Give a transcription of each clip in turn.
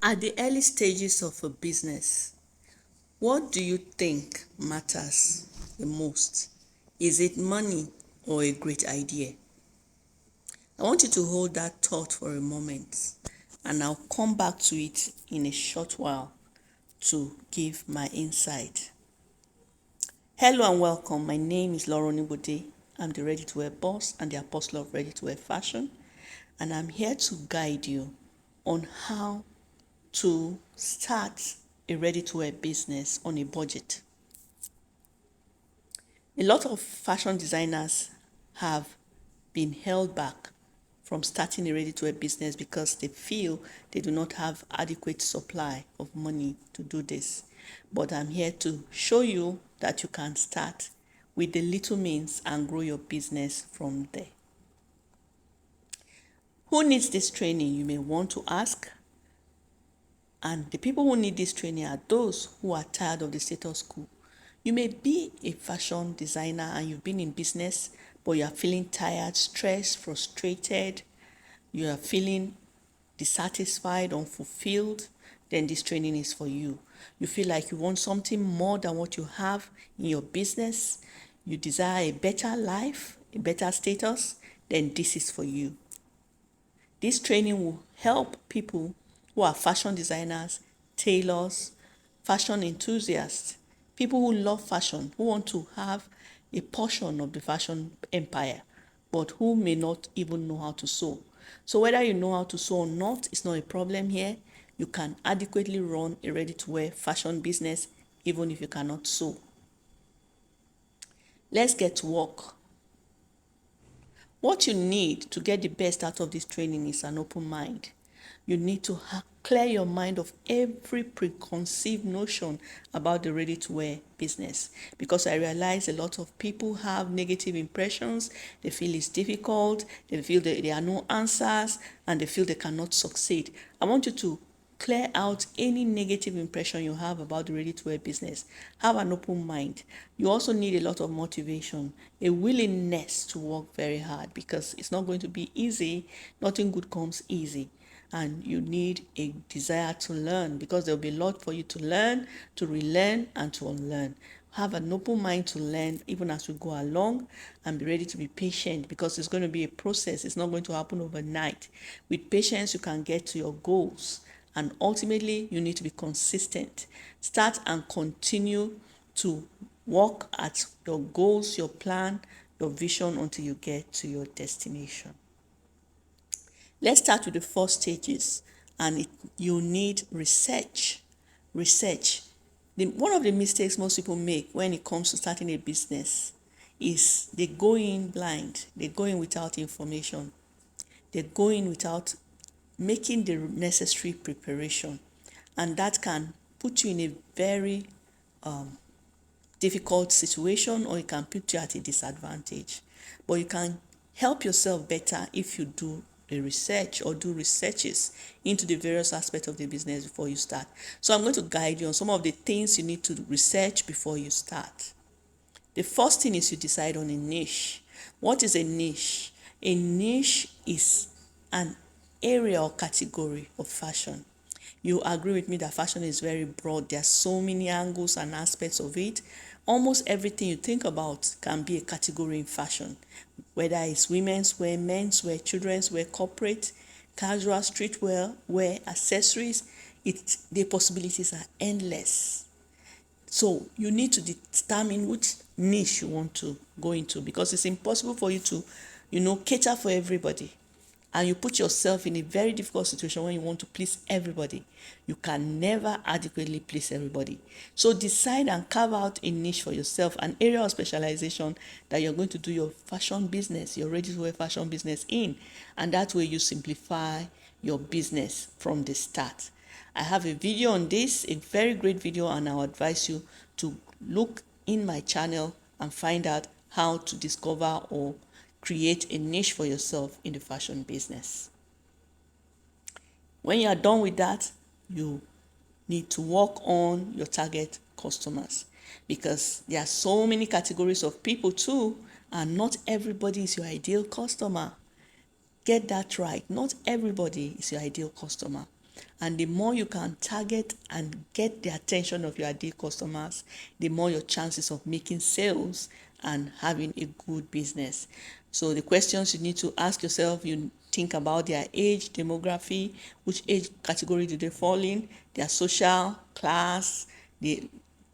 At the early stages of a business, what do you think matters the most? Is it money or a great idea? I want you to hold that thought for a moment and I'll come back to it in a short while to give my insight. Hello and welcome. My name is Laura Nibode. I'm the Ready-to-Wear boss and the apostle of Ready-to-Wear fashion, and I'm here to guide you on how to start a ready-to-wear business on a budget. A lot of fashion designers have been held back from starting a ready-to-wear business because they feel they do not have adequate supply of money to do this. But I'm here to show you that you can start with the little means and grow your business from there. Who needs this training, you may want to ask? And the people who need this training are those who are tired of the status quo. You may be a fashion designer and you've been in business, but you are feeling tired, stressed, frustrated, you are feeling dissatisfied, unfulfilled, then this training is for you. You feel like you want something more than what you have in your business, you desire a better life, a better status, then this is for you. This training will help people who are fashion designers, tailors, fashion enthusiasts, people who love fashion, who want to have a portion of the fashion empire, but who may not even know how to sew. So whether you know how to sew or not, it's not a problem here. You can adequately run a ready-to-wear fashion business even if you cannot sew. Let's get to work. What you need to get the best out of this training is an open mind. You need to clear your mind of every preconceived notion about the ready-to-wear business, because I realize a lot of people have negative impressions. They feel it's difficult, they feel that there are no answers, and they feel they cannot succeed. I want you to clear out any negative impression you have about the ready-to-wear business. Have an open mind. You also need a lot of motivation, a willingness to work very hard, because it's not going to be easy. Nothing good comes easy. And you need a desire to learn, because there'll be a lot for you to learn, to relearn, and to unlearn. Have an open mind to learn even as we go along, and be ready to be patient, because it's going to be a process. It's not going to happen overnight. With patience, you can get to your goals. And ultimately, you need to be consistent. Start and continue to work at your goals, your plan, your vision until you get to your destination. Let's start with the first stages, and you need research. Research. One of the mistakes most people make when it comes to starting a business is they go in blind. They go in without information. They go in without making the necessary preparation, and that can put you in a very difficult situation, or it can put you at a disadvantage. But you can help yourself better if you do a research or do researches into the various aspects of the business before you start. So I'm going to guide you on some of the things you need to research before you start. The first thing is you decide on a niche. What is a niche? A niche is an area or category of fashion. You agree with me that fashion is very broad. There are so many angles and aspects of it. Almost everything you think about can be a category in fashion, whether it's women's wear, men's wear, children's wear, corporate, casual, streetwear, wear, accessories. The possibilities are endless. So you need to determine which niche you want to go into, because it's impossible for you to, cater for everybody. And you put yourself in a very difficult situation when you want to please everybody. You can never adequately please everybody. So decide and carve out a niche for yourself, an area of specialization that you're going to do your fashion business, your ready-to-wear fashion business in. And that way you simplify your business from the start. I have a video on this, a very great video, and I'll advise you to look in my channel and find out how to discover or create a niche for yourself in the fashion business. When you are done with that, you need to work on your target customers, because there are so many categories of people too, and not everybody is your ideal customer. Get that right. Not everybody is your ideal customer. And the more you can target and get the attention of your ideal customers, the more your chances of making sales and having a good business. So the questions you need to ask yourself, you think about their age, demography, which age category do they fall in, their social class, the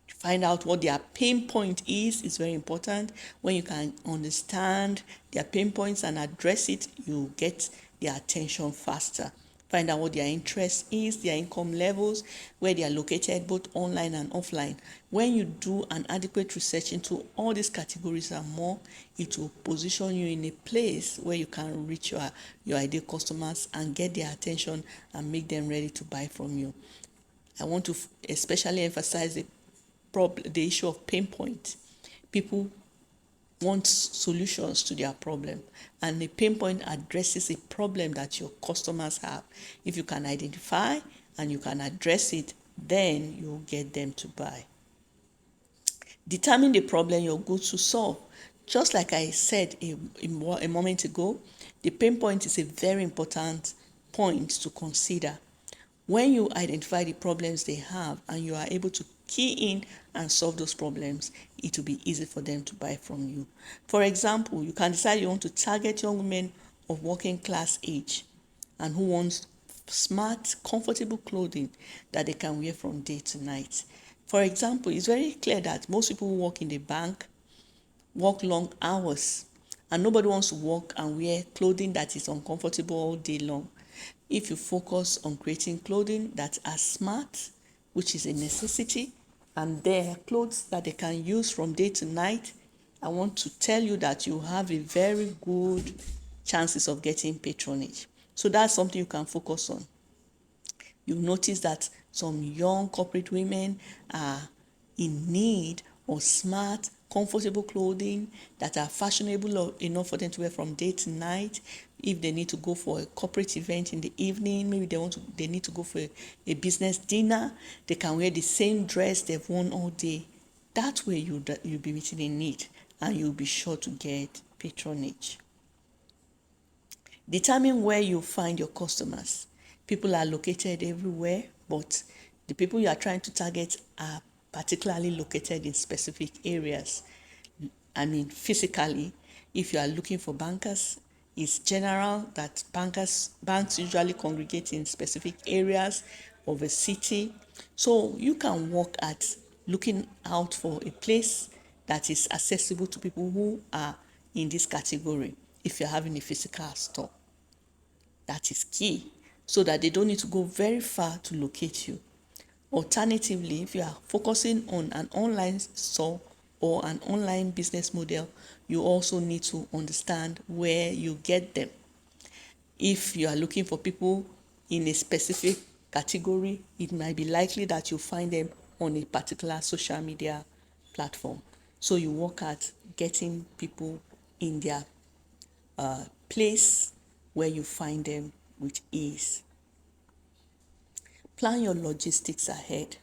find out what their pain point is very important. When you can understand their pain points and address it, you get their attention faster. Find out what their interest is, their income levels, where they are located both online and offline. When you do an adequate research into all these categories and more, it will position you in a place where you can reach your ideal customers and get their attention and make them ready to buy from you. I want to especially emphasize the issue of pain point. People want solutions to their problem, and the pain point addresses a problem that your customers have. If you can identify and you can address it, then you'll get them to buy. Determine the problem you're going to solve. Just like I said a moment ago, the pain point is a very important point to consider. When you identify the problems they have and you are able to key in and solve those problems, it will be easy for them to buy from you. For example, you can decide you want to target young women of working class age and who wants smart, comfortable clothing that they can wear from day to night. For example, it's very clear that most people who work in the bank work long hours, and nobody wants to work and wear clothing that is uncomfortable all day long. If you focus on creating clothing that are smart, which is a necessity, and they're clothes that they can use from day to night, I want to tell you that you have a very good chances of getting patronage. So that's something you can focus on. You'll notice that some young corporate women are in need of smart, comfortable clothing that are fashionable enough for them to wear from day to night. If they need to go for a corporate event in the evening, maybe they need to go for a business dinner, they can wear the same dress they've worn all day. That way you'll be meeting a need and you'll be sure to get patronage. Determine where you find your customers. People are located everywhere, but the people you are trying to target are particularly located in specific areas. I mean, physically, if you are looking for bankers, it's general that banks usually congregate in specific areas of a city. So you can work at looking out for a place that is accessible to people who are in this category if you're having a physical store. That is key, so that they don't need to go very far to locate you. Alternatively, if you are focusing on an online store or an online business model, you also need to understand where you get them. If you are looking for people in a specific category, it might be likely that you find them on a particular social media platform. So you work at getting people in their place where you find them with ease. Plan your logistics ahead.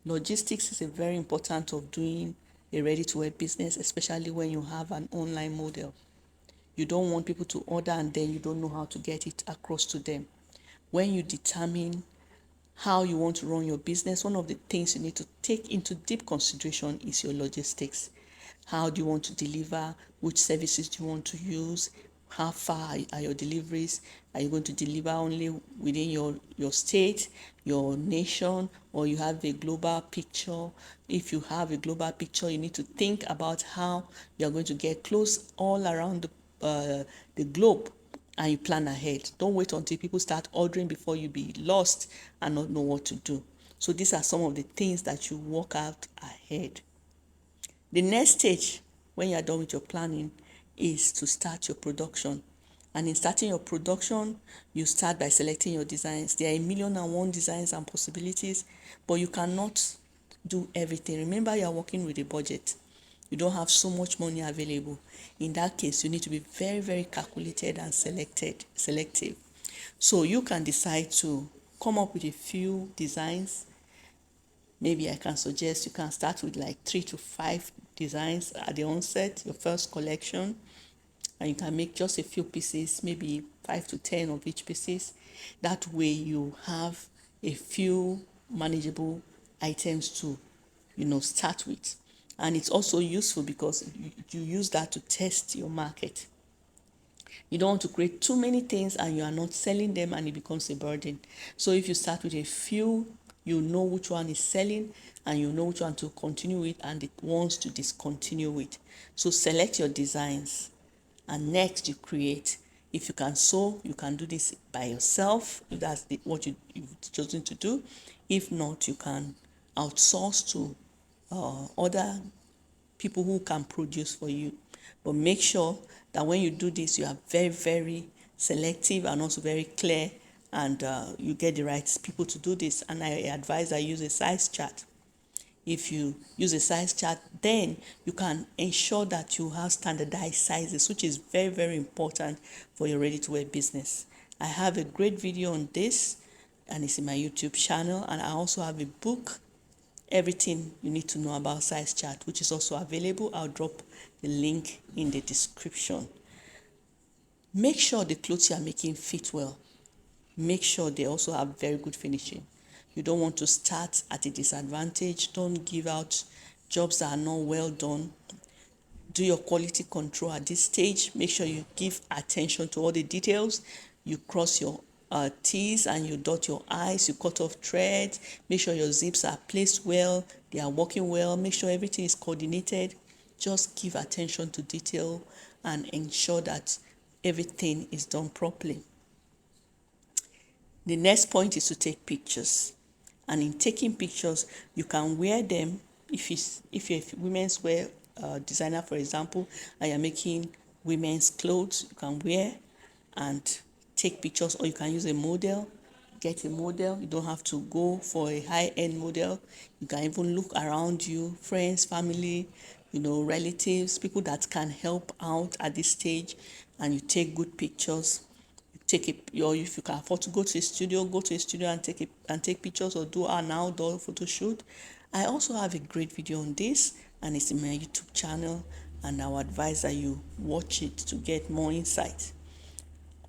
Logistics is a very important of doing a ready-to-wear business, especially when you have an online model. You don't want people to order and then you don't know how to get it across to them. When you determine how you want to run your business, one of the things you need to take into deep consideration is your logistics. How do you want to deliver? Which services do you want to use? How far are your deliveries? Are you going to deliver only within your state, your nation, or you have a global picture? If you have a global picture, you need to think about how you're going to get clothes all around the globe, and you plan ahead. Don't wait until people start ordering before you be lost and not know what to do. So these are some of the things that you work out ahead. The next stage, when you are done with your planning, is to start your production. And in starting your production, you start by selecting your designs. There are 1,000,001 designs and possibilities, but you cannot do everything. Remember, you are working with a budget. You don't have so much money available. In that case, you need to be very, very calculated and selective. So you can decide to come up with a few designs. Maybe I can suggest you can start with like 3 to 5 designs at the onset, your first collection, and you can make just a few pieces, maybe 5 to 10 of each pieces. That way you have a few manageable items to, start with. And it's also useful because you use that to test your market. You don't want to create too many things and you are not selling them and it becomes a burden. So if you start with a few, you know which one is selling and you know which one to continue with and the ones to discontinue with. So select your designs and next you create. If you can sew, you can do this by yourself if that's what you've chosen to do. If not, you can outsource to other people who can produce for you. But make sure that when you do this, you are very, very selective and also very clear, and you get the right people to do this. And I advise that you use a size chart. If you use a size chart, then you can ensure that you have standardized sizes, which is very, very important for your ready-to-wear business. I have a great video on this, and it's in my YouTube channel, and I also have a book, Everything You Need to Know About Size Chart, which is also available. I'll drop the link in the description. Make sure the clothes you are making fit well. Make sure they also have very good finishing. You don't want to start at a disadvantage. Don't give out jobs that are not well done. Do your quality control at this stage. Make sure you give attention to all the details. You cross your T's and you dot your I's. You cut off threads. Make sure your zips are placed well. They are working well. Make sure everything is coordinated. Just give attention to detail and ensure that everything is done properly. The next point is to take pictures. And in taking pictures, you can wear them. If you're a women's wear designer, for example, and you're making women's clothes, you can wear and take pictures, or you can use a model. Get a model. You don't have to go for a high-end model. You can even look around you, friends, family, relatives, people that can help out at this stage, and you take good pictures. If you can afford to go to a studio, and take pictures or do an outdoor photo shoot. I also have a great video on this, and it's in my YouTube channel, and I would advise that you watch it to get more insight.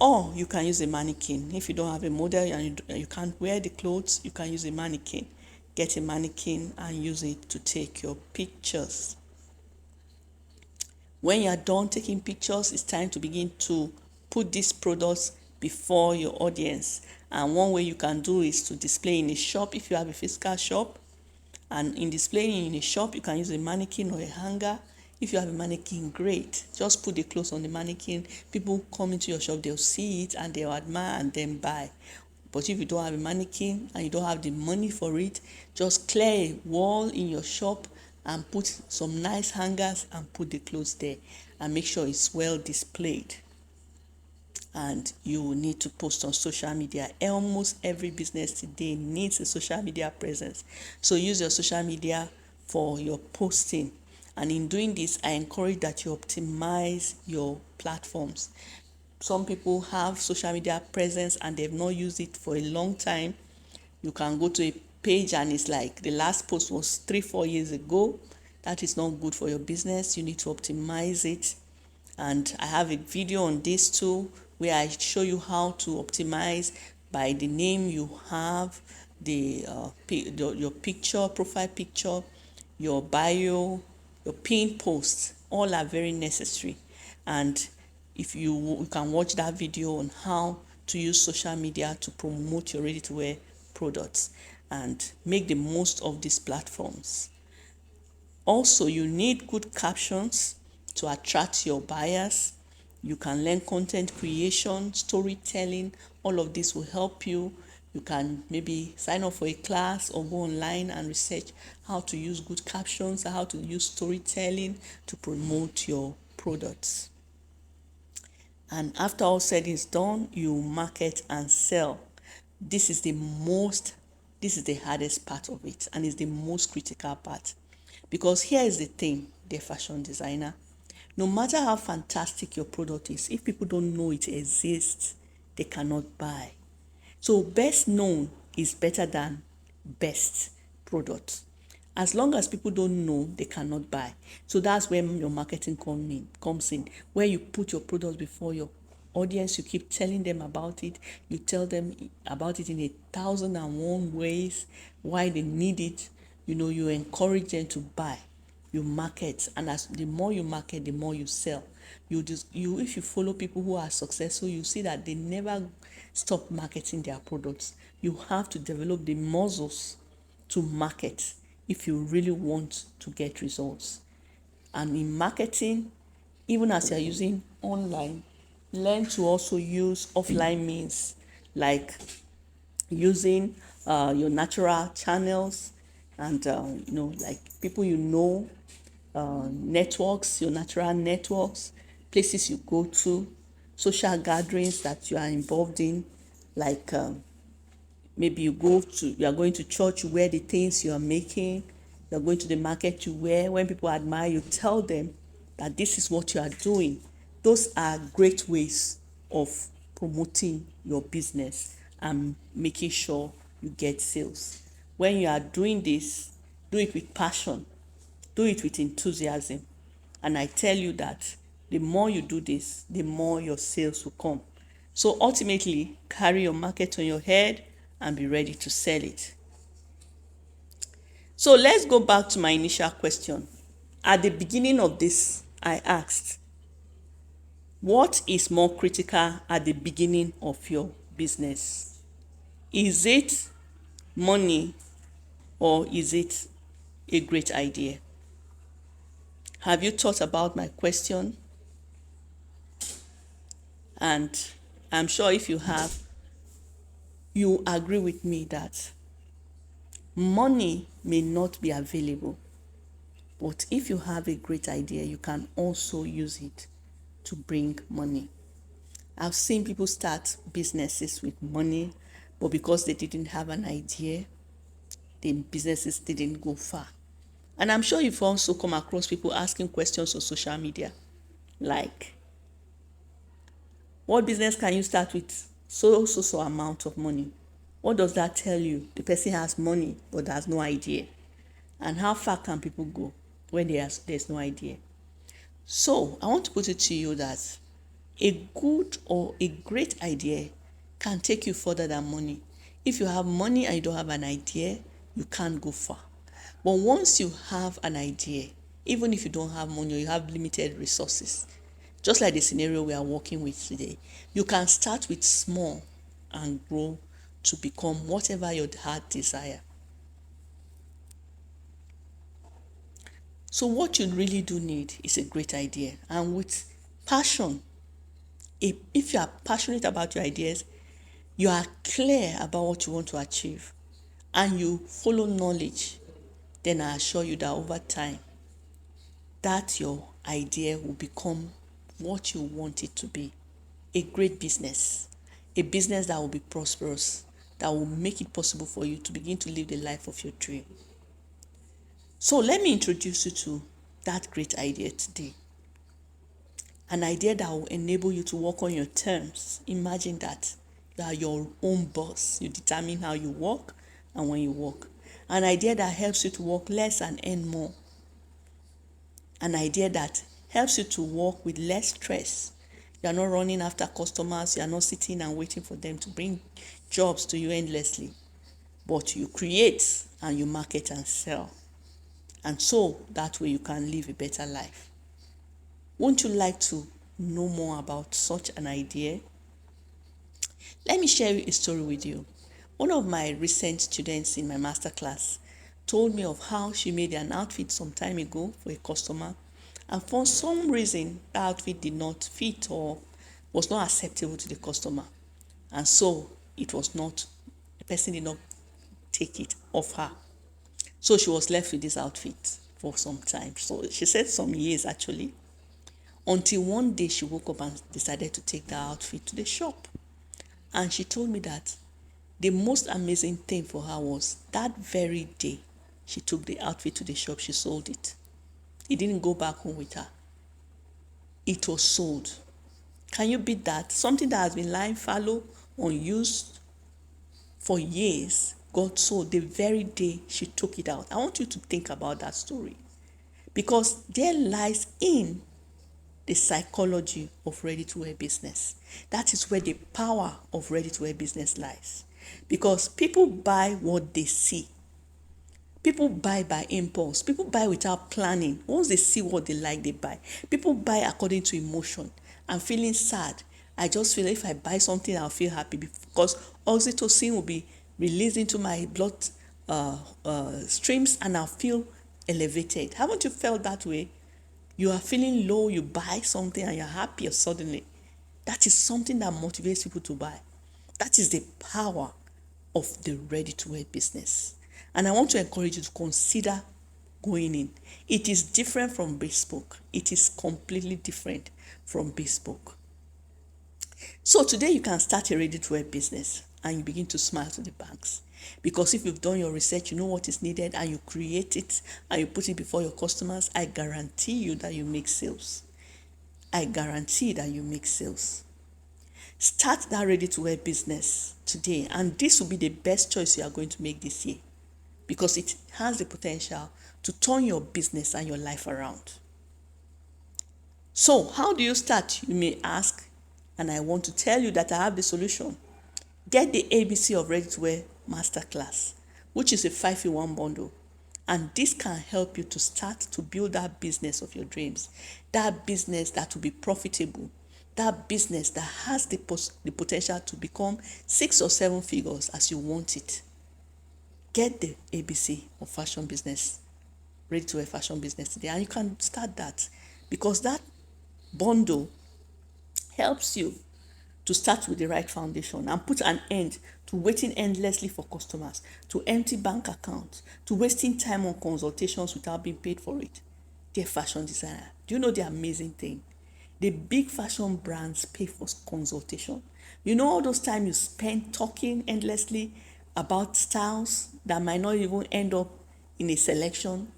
Or you can use a mannequin. If you don't have a model and you can't wear the clothes, you can use a mannequin. Get a mannequin and use it to take your pictures. When you are done taking pictures, it's time to begin to put these products before your audience. And one way you can do is to display in a shop if you have a physical shop. And in displaying in a shop, you can use a mannequin or a hanger. If you have a mannequin, great. Just put the clothes on the mannequin. People come into your shop, they'll see it and they'll admire and then buy. But if you don't have a mannequin and you don't have the money for it, just clear a wall in your shop and put some nice hangers and put the clothes there and make sure it's well displayed. And you will need to post on social media. Almost every business today needs a social media presence. So use your social media for your posting. And in doing this, I encourage that you optimize your platforms. Some people have social media presence and they've not used it for a long time. You can go to a page and it's like the last post was 3-4 years ago. That is not good for your business. You need to optimize it. And I have a video on this too where I show you how to optimize by the name you have, your picture, profile picture, your bio, your pin posts. All are very necessary. And if you can watch that video on how to use social media to promote your ready-to-wear products and make the most of these platforms. Also, you need good captions to attract your buyers. You can learn content creation, storytelling. All of this will help you. You can maybe sign up for a class or go online and research how to use good captions, how to use storytelling to promote your products. And after all said is done, you market and sell. This is the hardest part of it, and it's the most critical part. Because here is the thing, dear fashion designer. No matter how fantastic your product is, if people don't know it exists, they cannot buy. So best known is better than best product. As long as people don't know, they cannot buy. So that's where your marketing comes in, where you put your products before your audience, you keep telling them about it, you tell them about it in 1,001 ways, why they need it, you encourage them to buy, you market, and as the more you market, the more you sell. If you follow people who are successful, you see that they never stop marketing their products. You have to develop the muscles to market if you really want to get results. And in marketing, even as you're using online, learn to also use offline means like using your natural channels and like people networks, your natural networks, places you go to, social gatherings that you are involved in, like maybe you are going to church, you wear the things you are making, you're going to the market, you wear. When people admire you, tell them that this is what you are doing. Those are great ways of promoting your business and making sure you get sales. When you are doing this, do it with passion, do it with enthusiasm. And I tell you that the more you do this, the more your sales will come. So ultimately, carry your market on your head and be ready to sell it. So let's go back to my initial question. At the beginning of this, I asked, what is more critical at the beginning of your business? Is it money or is it a great idea? Have you thought about my question? And I'm sure if you have, you agree with me that money may not be available, but if you have a great idea, you can also use it to bring money. I've seen people start businesses with money, but because they didn't have an idea, the businesses didn't go far. And I'm sure you've also come across people asking questions on social media, like, what business can you start with so amount of money? What does that tell you? The person has money but has no idea. And how far can people go when there's no idea? So I want to put it to you that a good or a great idea can take you further than money. If you have money and you don't have an idea, you can't go far. But once you have an idea, even if you don't have money or you have limited resources, just like the scenario we are working with today, you can start with small and grow to become whatever your heart desire. So what you really do need is a great idea. And with passion, if you are passionate about your ideas, you are clear about what you want to achieve, and you follow knowledge, then I assure you that over time, that your idea will become what you want it to be. A great business, a business that will be prosperous, that will make it possible for you to begin to live the life of your dream. So let me introduce you to that great idea today. An idea that will enable you to work on your terms. Imagine that you are your own boss. You determine how you work and when you work. An idea that helps you to work less and earn more. An idea that helps you to work with less stress. You are not running after customers. You are not sitting and waiting for them to bring jobs to you endlessly. But you create and you market and sell. And so that way you can live a better life. Won't you like to know more about such an idea? Let me share a story with you. One of my recent students in my masterclass told me of how she made an outfit some time ago for a customer, and for some reason that outfit did not fit or was not acceptable to the customer, and so the person did not take it off her. So she was left with this outfit for some time. So she said some years actually, until one day she woke up and decided to take the outfit to the shop. And she told me that the most amazing thing for her was that very day she took the outfit to the shop, she sold it. It didn't go back home with her. It was sold. Can you beat that? Something that has been lying fallow, unused for years, got sold the very day she took it out. I want you to think about that story, because there lies in the psychology of ready-to-wear business. That is where the power of ready-to-wear business lies. Because people buy what they see. People buy by impulse. People buy without planning. Once they see what they like, they buy. People buy according to emotion. I'm feeling sad. I just feel if I buy something, I'll feel happy, because oxytocin will be released into my blood streams, and I'll feel elevated. Haven't you felt that way? You are feeling low, you buy something and you're happy suddenly. That is something that motivates people to buy. That is the power of the ready-to-wear business. And I want to encourage you to consider going in. It is different from bespoke. It is completely different from bespoke. So today you can start a ready-to-wear business and you begin to smile to the banks. Because if you've done your research, you know what is needed, and you create it and you put it before your customers, I guarantee you that you make sales. I guarantee that you make sales. Start that ready-to-wear business today, and this will be the best choice you are going to make this year, because it has the potential to turn your business and your life around. So how do you start, you may ask, and I want to tell you that I have the solution. Get the ABC of Ready-to-Wear Masterclass, which is a 5-in-1 bundle. And this can help you to start to build that business of your dreams, that business that will be profitable, that business that has the potential to become 6 or 7 figures as you want it. Get the ABC of fashion business, ready-to-wear fashion business today, and you can start that, because that bundle helps you to start with the right foundation and put an end to waiting endlessly for customers, to empty bank accounts, to wasting time on consultations without being paid for it. Dear fashion designer, do you know the amazing thing? The big fashion brands pay for consultation. You know all those time you spend talking endlessly about styles that might not even end up in a selection?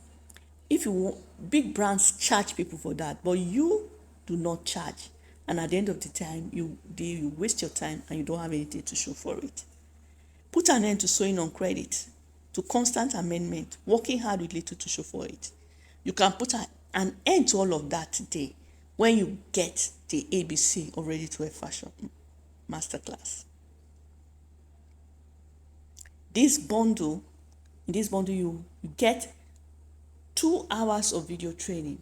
If you want, big brands charge people for that, but you do not charge. And at the end of the time, you waste your time and you don't have anything to show for it. Put an end to sewing on credit, to constant amendment, working hard with little to show for it. You can put an end to all of that today when you get the ABC of Ready-to-Wear Fashion Masterclass. In this bundle, you get 2 hours of video training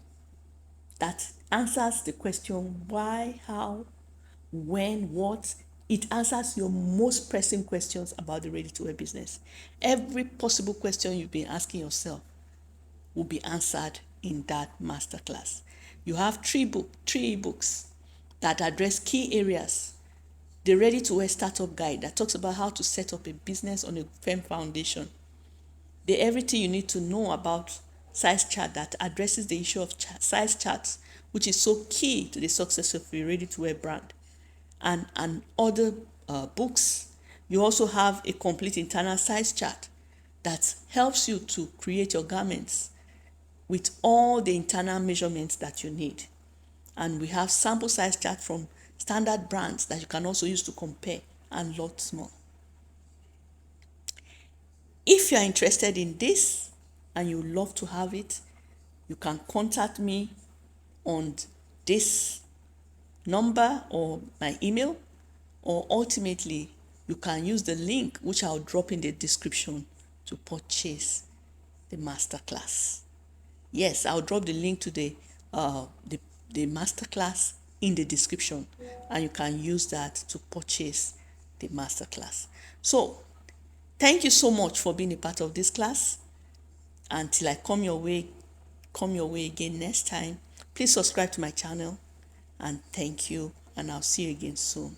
that answers the question why, how, when, what. It answers your most pressing questions about the ready-to-wear business. Every possible question you've been asking yourself will be answered in that masterclass. You have 3 ebooks that address key areas. The ready-to-wear startup guide that talks about how to set up a business on a firm foundation. The everything you need to know about size chart that addresses the issue of size charts, which is so key to the success of a ready-to-wear brand, and other books. You also have a complete internal size chart that helps you to create your garments with all the internal measurements that you need. And we have sample size chart from standard brands that you can also use to compare, and lots more. If you are interested in this and you love to have it, you can contact me on this number or my email, or ultimately you can use the link which I'll drop in the description to purchase the masterclass. Yes, I'll drop the link to the masterclass in the description, and you can use that to purchase the masterclass. So thank you so much for being a part of this class. Until I come your way again next time, please subscribe to my channel, and thank you, and I'll see you again soon.